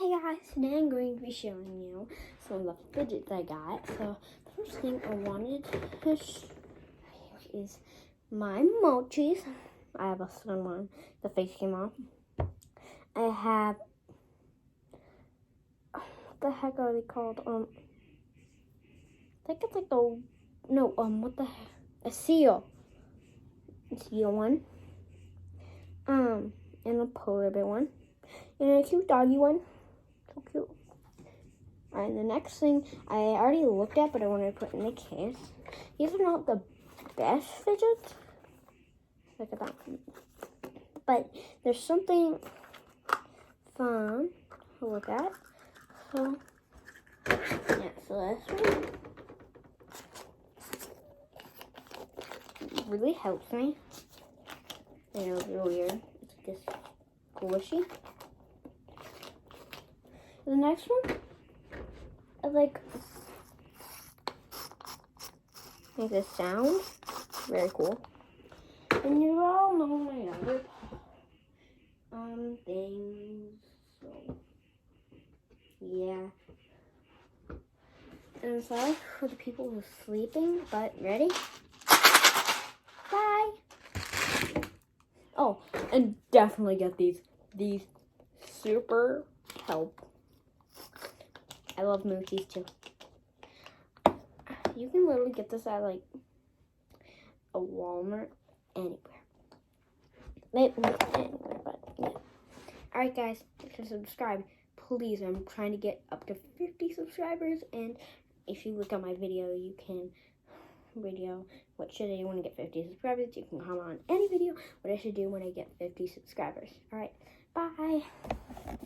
Hey guys, today I'm going to be showing you some of the fidgets I got. So the first thing I wanted to show you is my mochis. I have a sun one. The face came off. I have, what the heck are they called? I think it's like the, no, what the heck? A seal. A seal one. And a polar bear one. And a cute doggy one. So cute. Alright, the next thing I already looked at, but I wanted to put in the case. These are not the best fidgets. Look at that. But there's something fun to look at. So, yeah, so this one really helps me. I know it's really weird. It's like this squishy. The next one, I like make this sound. Very cool. And you all know my other things. So yeah. And sorry for the people who are sleeping, but ready? Bye. Oh, and definitely get these. These super help. I love mochis too. You can literally get this at like a Walmart, anywhere. Maybe not anywhere, but yeah. Alright guys, if you subscribe, please. I'm trying to get up to 50 subscribers, and if you look at my video, you can what should I do when I get 50 subscribers? You can comment on any video what I should do when I get 50 subscribers. Alright, bye.